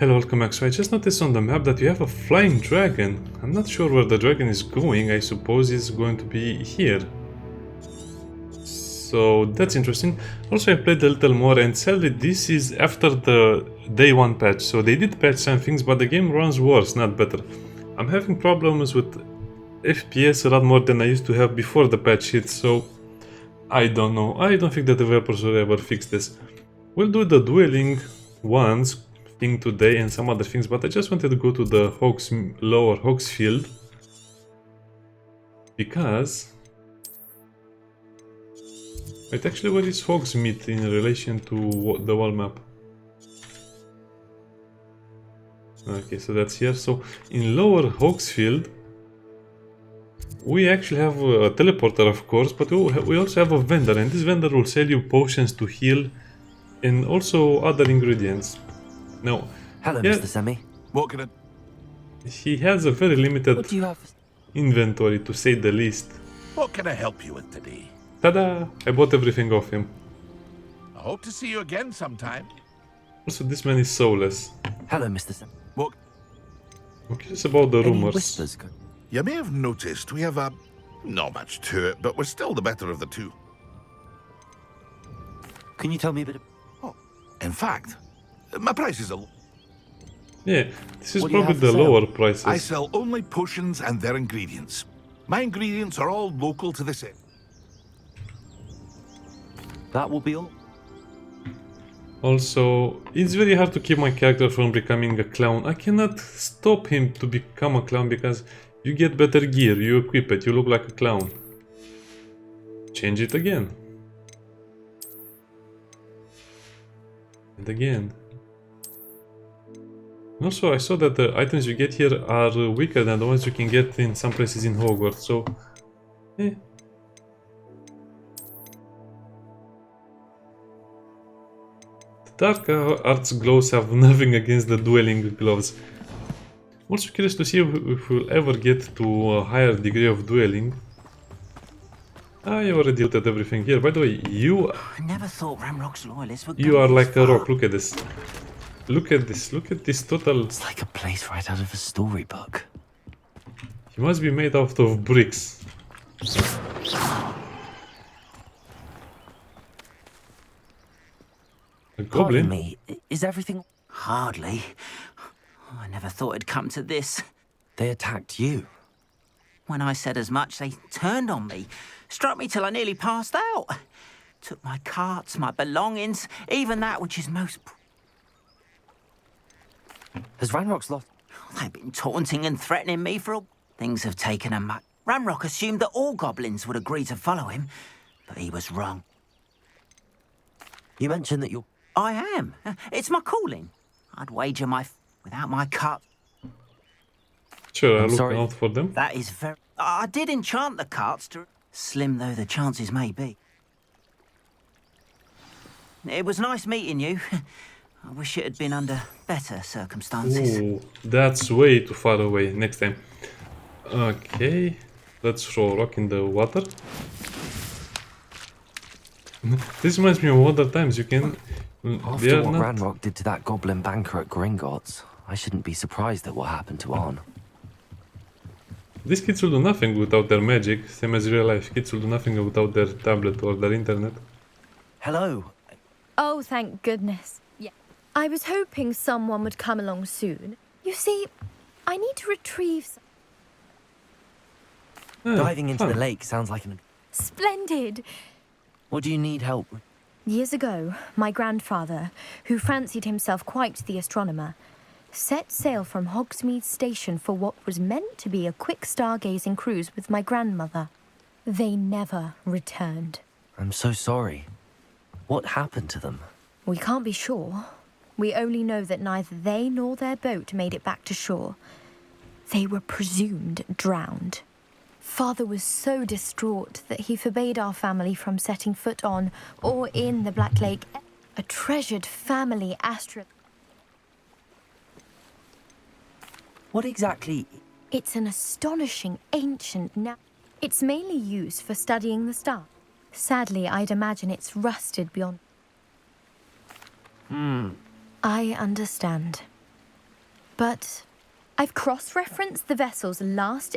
Hello, welcome back. So I just noticed on the map that you have a flying dragon. I'm not sure where the dragon is going. I suppose it's going to be here. So that's interesting. Also, I played a little more, and sadly this is after the day 1 patch. So they did patch some things, but the game runs worse, not better. I'm having problems with FPS a lot more than I used to have before the patch hit, so I don't know. I don't think the developers will ever fix this. We'll do the dueling once thing today and some other things, but I just wanted to go to the lower Hogsfield because... Wait, actually, where is Hogsmeade in relation to the wall map? Okay, so that's here. So in lower Hogsfield, we actually have a teleporter, of course, but we also have a vendor, and this vendor will sell you potions to heal and also other ingredients. Now, hello, Mr. Semi. What can I... He has a very limited What do you have? inventory, to say the least. What can I help you with today? Tada! I bought everything off him. I hope to see you again sometime. Also, this man is soulless. Hello, Mr. Semi. What? I'm curious about the Any rumors. whispers? You may have noticed we have not much to it, but we're still the better of the two. Can you tell me a bit? Oh, in fact, my price is a... Yeah, this is What do you probably have for the sale? lower prices. I sell only potions and their ingredients. My ingredients are all local to this area. That will be all. Also, it's very hard to keep my character from becoming a clown. I cannot stop him to become a clown because you get better gear, you equip it, you look like a clown. Change it again. And again. Also, I saw that the items you get here are weaker than the ones you can get in some places in Hogwarts, so... Dark arts gloves have nothing against the dueling gloves. I'm also curious to see if we'll ever get to a higher degree of dueling. I already looked at everything here. By the way, I never thought Ramrock's loyalists would you go are this like a far. rock. Look at this. Look at this. Look at this total... It's like a place right out of a storybook. He must be made out of bricks. A Pardon goblin? me. Is everything? Hardly. I never thought it'd come to this. They attacked you. When I said as much, they turned on me, struck me till I nearly passed out. Took my carts, my belongings, even that which is most... Has Ranrock's lost? They've been taunting and threatening me for a... Things have taken a muck. Ramrock assumed that all goblins would agree to follow him, but he was wrong. You mentioned that you're... I am. It's my calling. I'd wager without my cart. Sure, I'll look sorry. out for them. That is very... I did enchant the carts to... Slim though the chances may be. It was nice meeting you. I wish it had been under better circumstances. Ooh, that's way too far away. Next time. Okay, let's throw a rock in the water. This reminds me of other times you can... After what Ranrock did to that goblin banker at Gringotts, I shouldn't be surprised at what happened to Arn. These kids will do nothing without their magic, same as real life. Kids will do nothing without their tablet or their internet. Hello. Oh, thank goodness. Yeah. I was hoping someone would come along soon. You see, I need to retrieve Diving into the fun. lake sounds like an... Splendid! What do you need help with? Years ago, my grandfather, who fancied himself quite the astronomer, set sail from Hogsmeade Station for what was meant to be a quick stargazing cruise with my grandmother. They never returned. I'm so sorry. What happened to them? We can't be sure. We only know that neither they nor their boat made it back to shore. They were presumed drowned. Father was so distraught that he forbade our family from setting foot on or in the Black Lake. A treasured family astro... What exactly... It's an astonishing ancient It's mainly used for studying the stars. Sadly, I'd imagine it's rusted beyond... I understand. But I've cross-referenced the vessel's last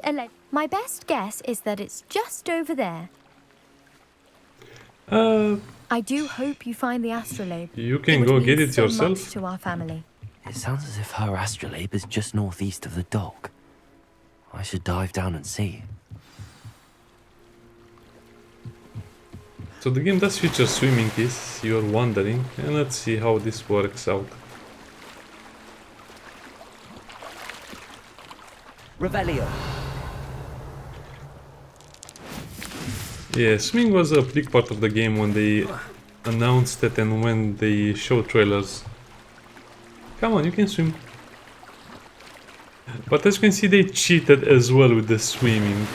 My best guess is that it's just over there. I do hope you find the astrolabe. You can go get it yourself. Much to our family. It sounds as if her astrolabe is just northeast of the dock. I should dive down and see. So the game does feature swimming, if you're wondering, and let's see how this works out. Revelio. Yeah, swimming was a big part of the game when they announced it and when they showed trailers. Come on, you can swim. But as you can see, they cheated as well with the swimming.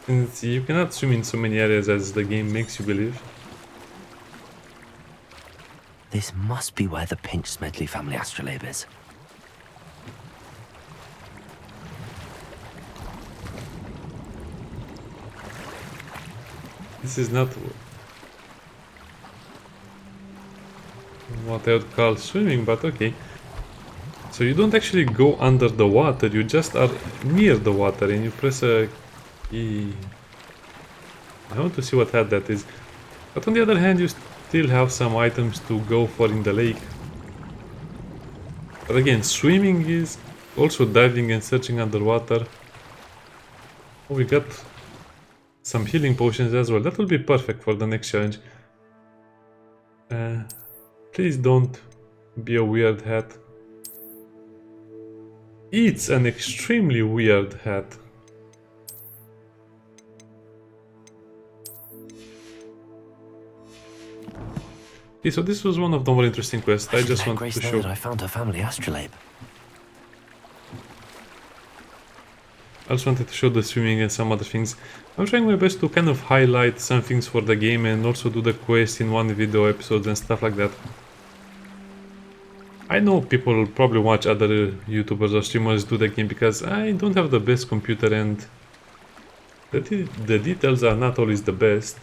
And you cannot swim in so many areas as the game makes you believe. This must be where the Pinch Smedley family astrolabe is. This is not what I would call swimming, but okay. So you don't actually go under the water, you just are near the water and you press a key. I want to see what hat that is. But on the other hand, you still have some items to go for in the lake. But again, swimming is also diving and searching underwater. Oh, we got some healing potions as well. That will be perfect for the next challenge. Please don't be a weird hat. It's an extremely weird hat. Okay, so this was one of the more interesting quests. I just wanted Grace to know show. that I found her family astrolabe. I just wanted to show the swimming and some other things. I'm trying my best to kind of highlight some things for the game and also do the quest in one video episodes and stuff like that. I know people probably watch other YouTubers or streamers do the game because I don't have the best computer and the details are not always the best.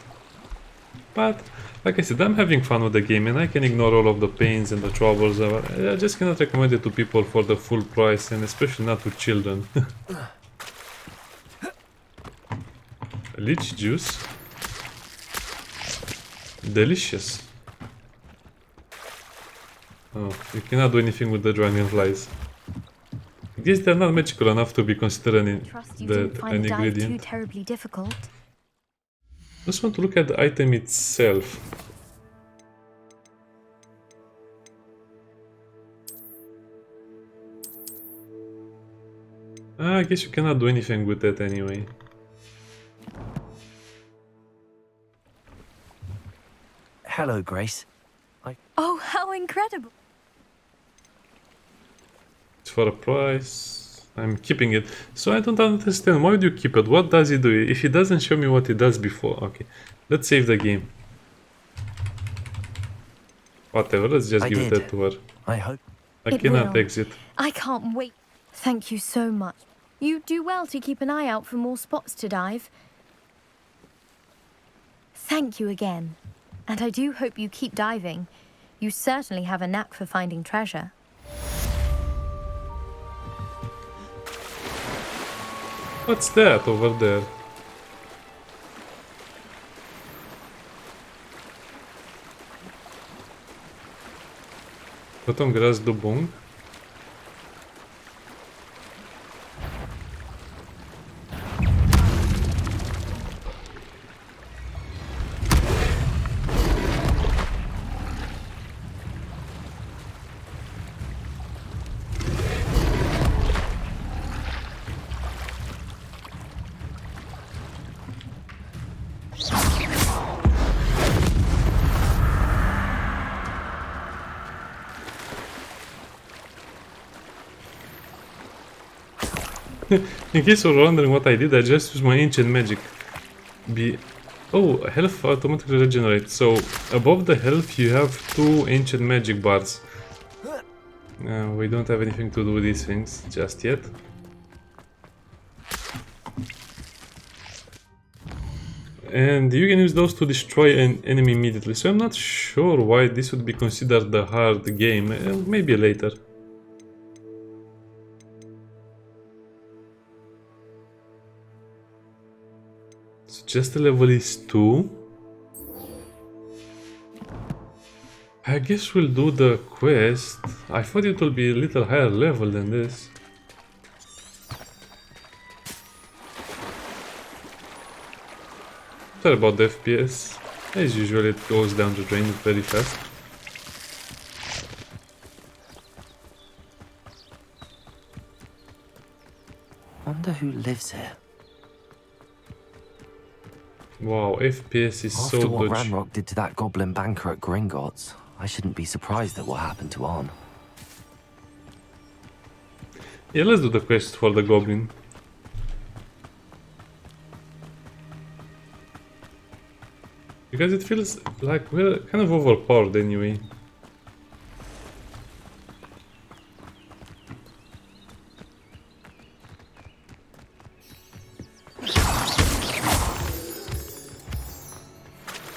But like I said, I'm having fun with the game and I can ignore all of the pains and the troubles. I just cannot recommend it to people for the full price and especially not to children. Leech juice. Delicious. Oh, you cannot do anything with the dragonflies. I guess they're not magical enough to be considered an ingredient. Too terribly difficult. Just want to look at the item itself. I guess you cannot do anything with that anyway. Hello, Grace. Oh, how incredible! It's for a price. I'm keeping it. So I don't understand. Why would you keep it? What does it do? If it doesn't show me what it does before. Okay. Let's save the game. Whatever. Let's just give that to her. I hope. I cannot exit. I can't wait. Thank you so much. You do well to keep an eye out for more spots to dive. Thank you again. And I do hope you keep diving. You certainly have a knack for finding treasure. What's that over there? Потом грас дубонг. In case you're wondering what I did, I just used my ancient magic. Oh, health automatically regenerates. So above the health you have 2 ancient magic bars. We don't have anything to do with these things just yet. And you can use those to destroy an enemy immediately. So I'm not sure why this would be considered a hard game. Maybe later. So just the level is 2. I guess we'll do the quest. I thought it will be a little higher level than this. Sorry about the FPS. As usual, it goes down the drain very fast. Wonder who lives here. Wow, FPS is After so what dodgy. Ranrock did to that Goblin banker at Gringotts, I shouldn't be surprised at what happened to Arn. Yeah, let's do the quest for the Goblin. Because it feels like we're kind of overpowered anyway.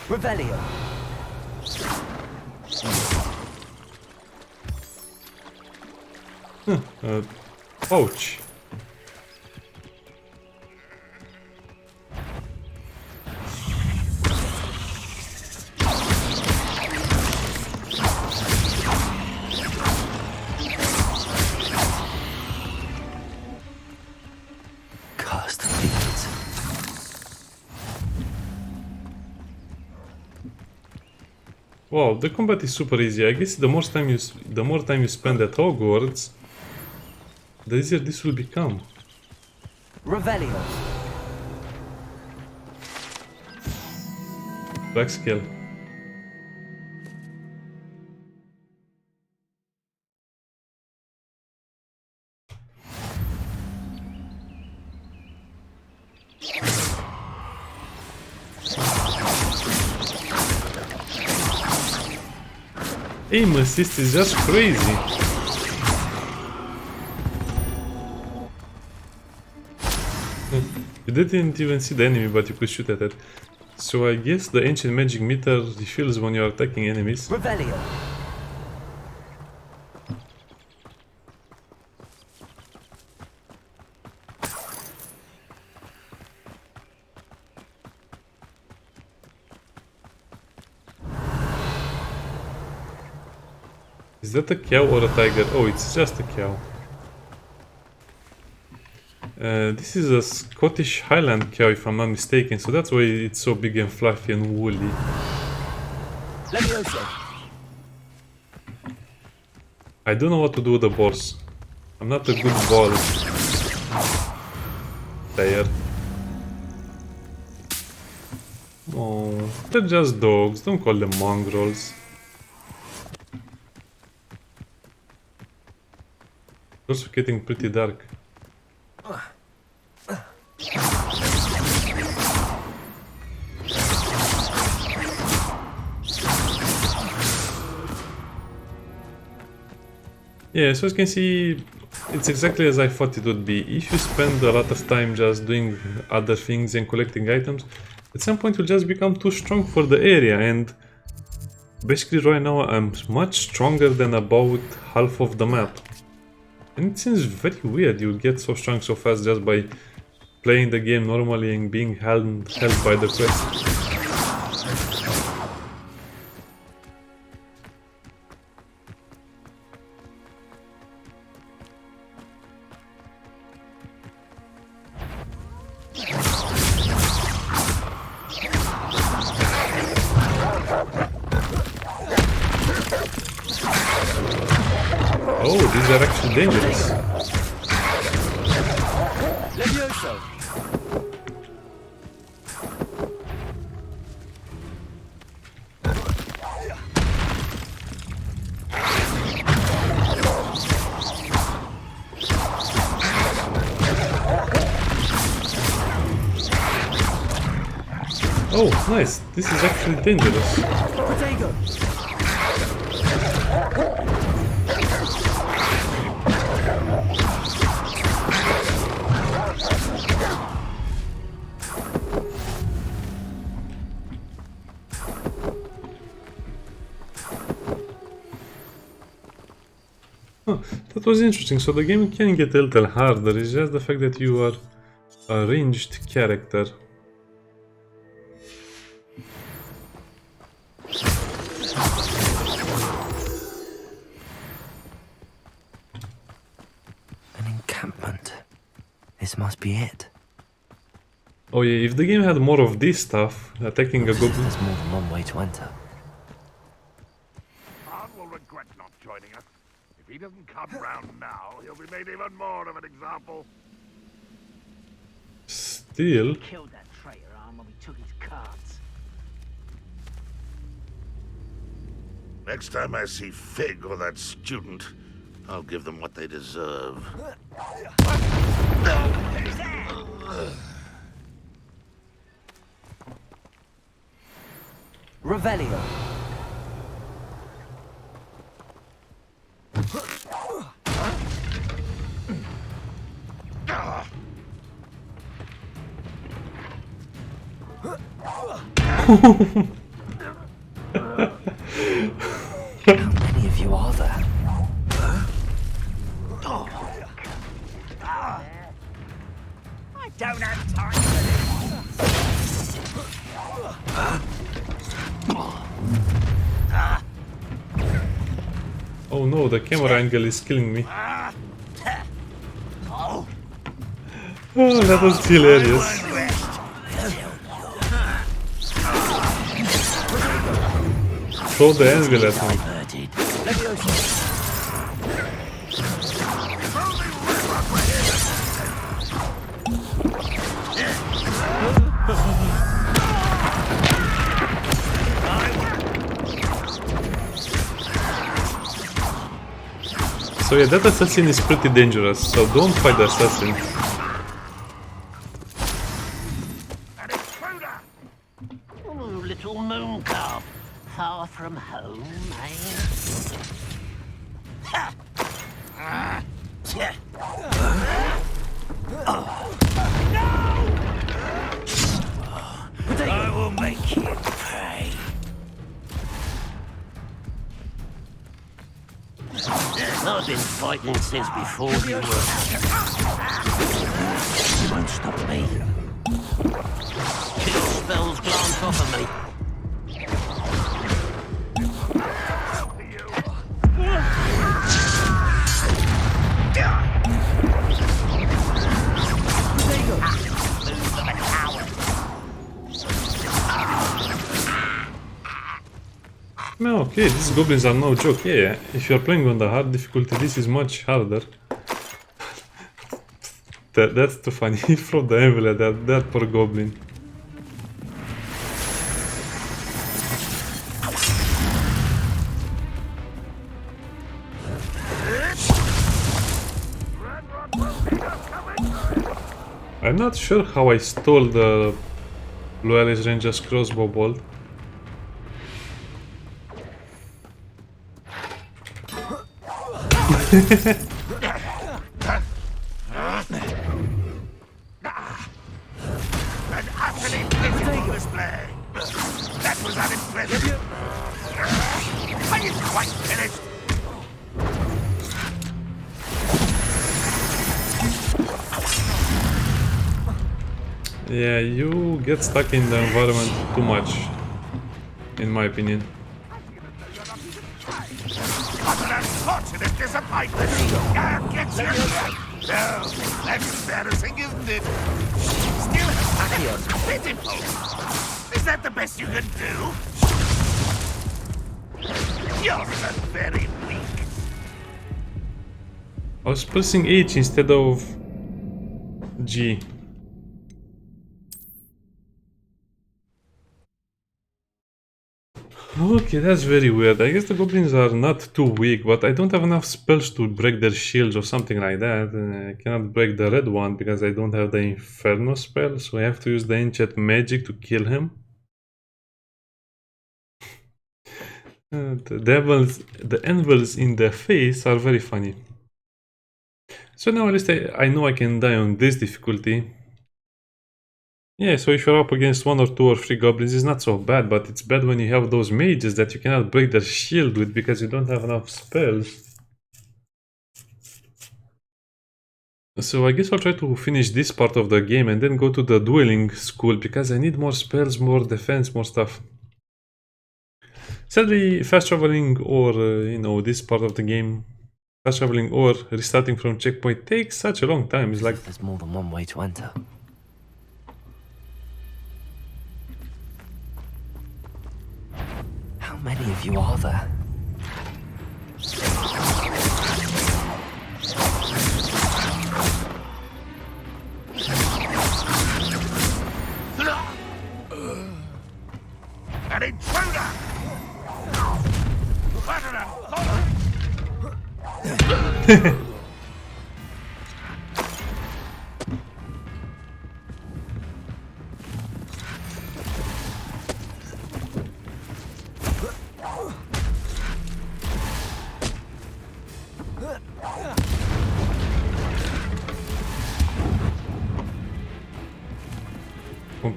Revelio. Ouch. Cursed fiends. Wow, the combat is super easy. I guess the more time you spend at Hogwarts, the easier this will become. Revelio. Black skill. Aim assist is just crazy. You didn't even see the enemy, but you could shoot at it. So I guess the ancient magic meter refills when you are attacking enemies. Revelio. Is that a cow or a tiger? Oh, it's just a cow. This is a Scottish Highland cow, if I'm not mistaken, so that's why it's so big and fluffy and woolly. Levioso. I don't know what to do with the boars. I'm not a good ball player. Oh, they're just dogs, don't call them mongrels. It's also getting pretty dark. Yeah, so as you can see, it's exactly as I thought it would be. If you spend a lot of time just doing other things and collecting items, at some point you'll just become too strong for the area, and basically right now I'm much stronger than about half of the map. And it seems very weird you get so strong so fast just by playing the game normally and being held by the quest. Oh, these are actually dangerous. Levioso. Oh, nice. This is actually dangerous. Protego. Huh, that was interesting. So the game can get a little harder. It's just the fact that you are a ranged character. encampment. This must be it. Oh yeah, if the game had more of this stuff, attacking a goblin. There's more than one way to enter. Khan will regret not joining us. If he doesn't come round now, he'll be made even more of an example. Still. Killed that traitor arm when we took his carts. Next time I see Fig or that student, I'll give them what they deserve. Revelio. How many of you are there? I don't have time for this. Oh no, the camera angle is killing me. Oh, that was hilarious. Throw the anvil at me. So yeah, that assassin is pretty dangerous, so don't fight the assassin. Oh, little moon calf. Far from home, eh? I will make you pay. I've been fighting since before you were. You won't stop me. Kill spells glance off of me. No, okay, these goblins are no joke. Yeah, if you're playing on the hard difficulty, this is much harder. That's too funny. He threw the anvil at that poor goblin. I'm not sure how I stole the Loyalist Ranger's crossbow bolt. An utterly pitiful display. That was unimpressive. Are you quite finished? Yeah, you get stuck in the environment too much, in my opinion. What an unfortunate disappointment! Get serious! No, that's embarrassing, isn't it? Still has pitiful! Is that the best you can do? You're so very weak. I was pressing H instead of G. Okay, that's very weird. I guess the goblins are not too weak, but I don't have enough spells to break their shields or something like that. I cannot break the red one because I don't have the Inferno spell, so I have to use the enchant magic to kill him. The anvils in the face are very funny. So now at least I know I can die on this difficulty. Yeah, so if you're up against 1 or 2 or 3 goblins, it's not so bad, but it's bad when you have those mages that you cannot break their shield with because you don't have enough spells. So I guess I'll try to finish this part of the game and then go to the dueling school because I need more spells, more defense, more stuff. Sadly, fast traveling or, you know, this part of the game fast traveling or restarting from checkpoint takes such a long time. It's like, There's more than one way to enter. How many of you are there? An intruder! Veteran,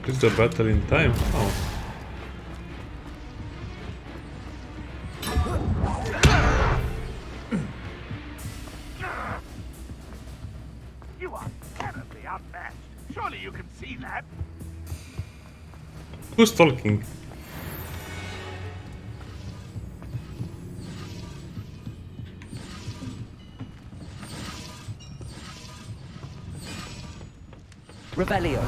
complete the battle in time. Oh. you are terribly outmatched. Surely you can see that. Who's talking? Revelio.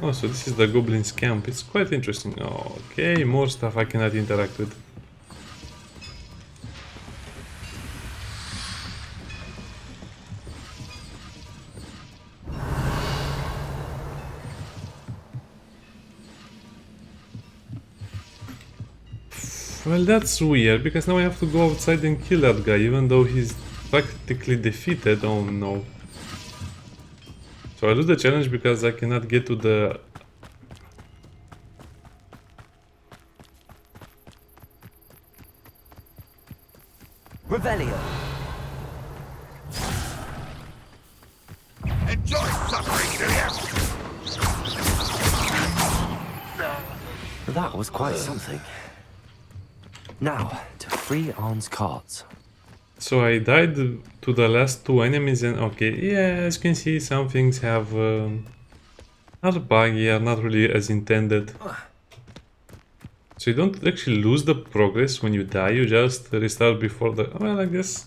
Oh, so this is the Goblin's camp. It's quite interesting. Oh, okay, more stuff I cannot interact with. Well, that's weird, because now I have to go outside and kill that guy, even though he's practically defeated. Oh no. So I lose the challenge because I cannot get to the... Revelio. Enjoy suffering, do you? That was quite something. Now, to free Arn's carts. So I died to the last two enemies and okay, yeah, as you can see, some things have... are buggy, are not really as intended. So you don't actually lose the progress when you die, you just restart before the... well, I guess...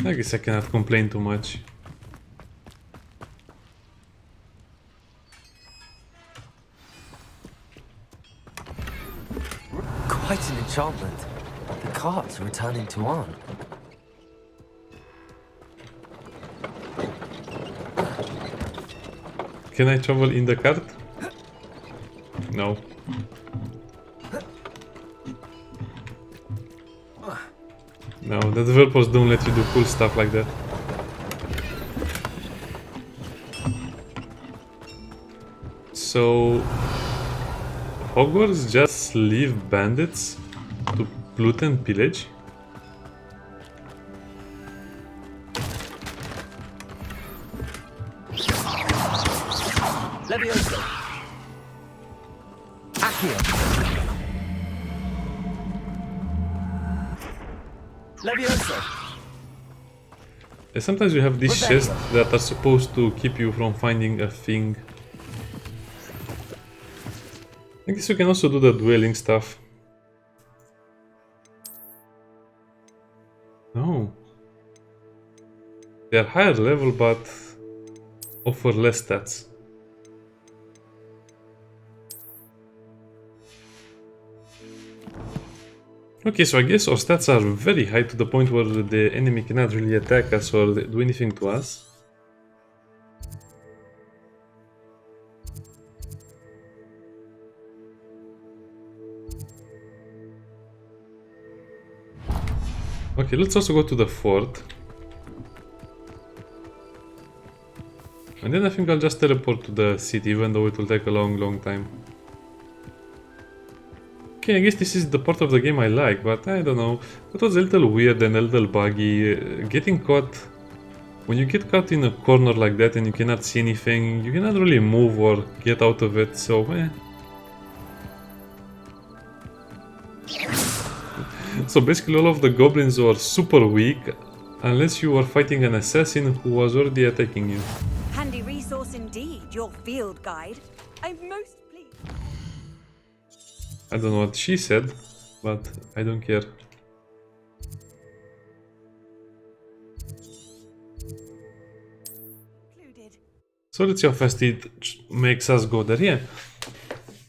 I guess I cannot complain too much. Quite an enchantment. The carts are returning to Arn. Can I travel in the cart? No. No, the developers don't let you do cool stuff like that. So... Hogwarts just leave bandits to loot and pillage? Levioso. Accio. Levioso. And sometimes you have these chests that are supposed to keep you from finding a thing. I guess you can also do the dwelling stuff. No. They are higher level but offer less stats. Okay, so I guess our stats are very high to the point where the enemy cannot really attack us or do anything to us. Okay, let's also go to the fort. And then I think I'll just teleport to the city, even though it will take a long time. Okay, I guess this is the part of the game I like, but I don't know. It was a little weird and a little buggy. Getting caught... When you get caught in a corner like that and you cannot see anything, you cannot really move or get out of it, so So basically all of the goblins were super weak Unless you were fighting an assassin who was already attacking you. Handy resource indeed, your field guide. I'm most pleased. I don't know what she said, but I don't care. Included. So let's see how fast it makes us go there. Yeah.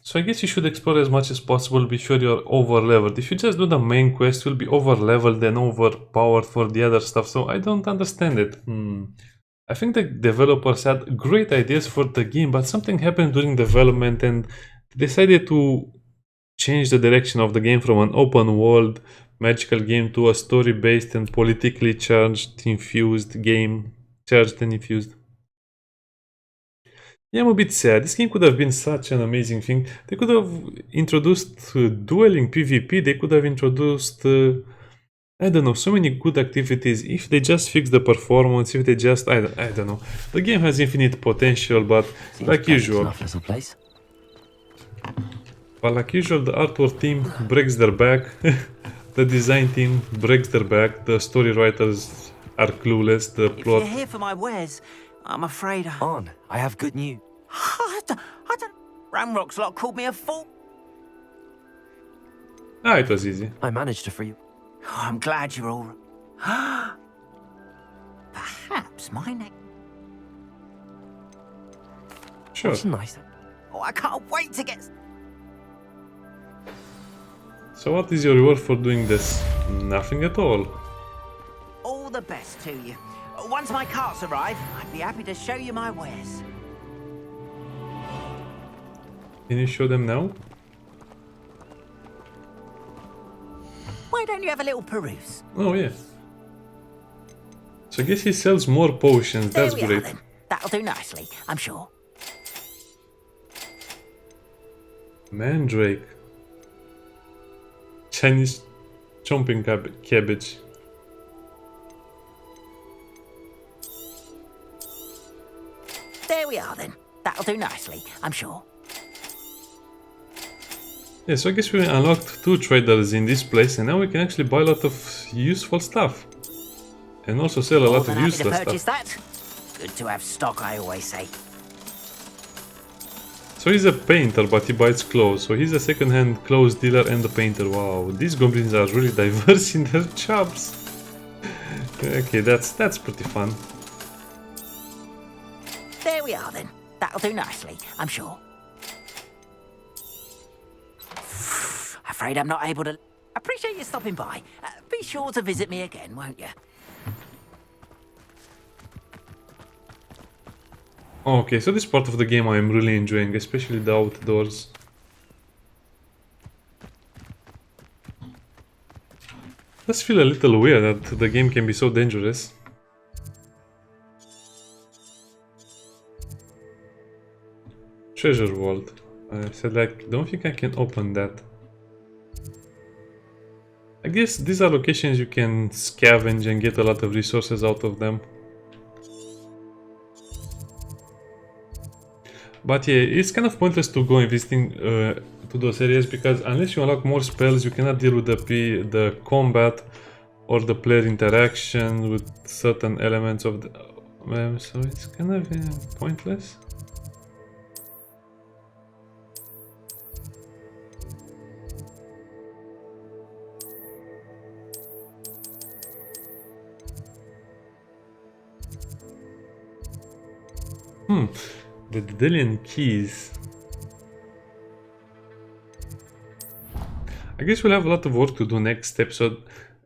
So I guess you should explore as much as possible, be sure you're over leveled. If you just do the main quest, you'll be over leveled and overpowered for the other stuff, so I don't understand it. I think the developers had great ideas for the game, but something happened during development and they decided to change the direction of the game from an open world magical game to a story-based and politically charged, infused game. Charged and infused. Yeah, I'm a bit sad. This game could have been such an amazing thing. They could have introduced dueling PvP. They could have introduced, I don't know, so many good activities. If they just fix the performance, if they just, I don't know. The game has infinite potential, but Seems like pleasant usual. enough little place. But like usual, the artwork team breaks their back. The design team breaks their back. The story writers are clueless. The If plot. you're here for my wares, I'm afraid On, I have good news. I don't... Ramrock's lot called me a fool. Ah, it was easy. I managed to free you. Oh, I'm glad you're all... Perhaps my name... Sure. That's nice. Oh, I can't wait to get... So what is your reward for doing this? Nothing at all. All the best to you. Once my carts arrive, I'd be happy to show you my wares. Can you show them now? Why don't you have a little peruse? Oh yeah. So I guess he sells more potions. There That's we are, great. then. That'll do nicely, I'm sure. Mandrake. Chinese chomping cabbage. There we are then. That'll do nicely, I'm sure. Yeah, so I guess we unlocked 2 traders in this place and now we can actually buy a lot of useful stuff. And also sell a More lot than of happy to useless purchase stuff. that. Good to have stock, I always say. So he's a painter but he buys clothes. So he's a second-hand clothes dealer and a painter. Wow, these goblins are really diverse in their jobs. Okay, that's pretty fun. There we are then. That'll do nicely, I'm sure. Afraid I'm not able to... Appreciate you stopping by. Be sure to visit me again, won't you? Okay, so this part of the game I am really enjoying, especially the outdoors. It does feel a little weird that the game can be so dangerous. Treasure vault. I said like, don't think I can open that. I guess these are locations you can scavenge and get a lot of resources out of them. But yeah, it's kind of pointless to go and visiting to those areas because unless you unlock more spells, you cannot deal with the combat or the player interaction with certain elements of the... so it's kind of pointless. The Daedalian keys. I guess we'll have a lot of work to do next episode.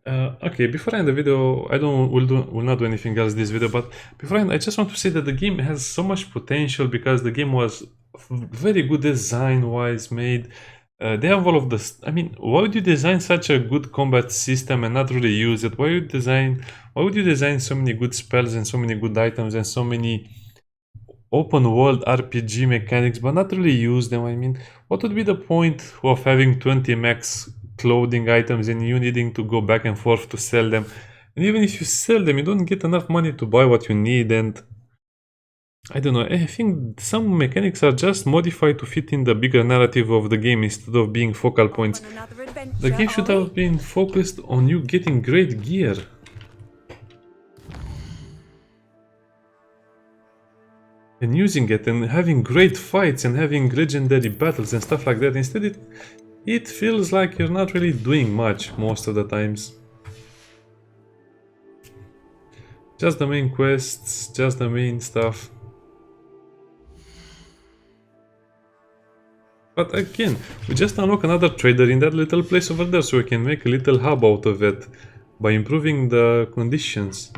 Okay, before I end the video, will not do anything else this video, but before I end, I just want to say that the game has so much potential because the game was very good design-wise made. They have all of this. I mean, why would you design such a good combat system and not really use it? Why would you design so many good spells and so many good items and so many open world RPG mechanics but not really use them? I mean, what would be the point of having 20 max clothing items and you needing to go back and forth to sell them? And even if you sell them, you don't get enough money to buy what you need. And I don't know, I think some mechanics are just modified to fit in the bigger narrative of the game instead of being focal points. The game should have been focused on you getting great gear. and using it and having great fights and having legendary battles and stuff like that. Instead, it feels like you're not really doing much most of the times. Just the main quests, just the main stuff. But again, we just unlock another trader in that little place over there, so we can make a little hub out of it by improving the conditions.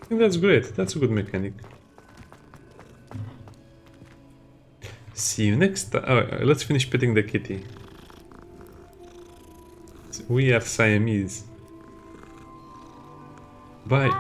I think that's great. That's a good mechanic. See you next time. Oh, let's finish petting the kitty. We are Siamese. Bye.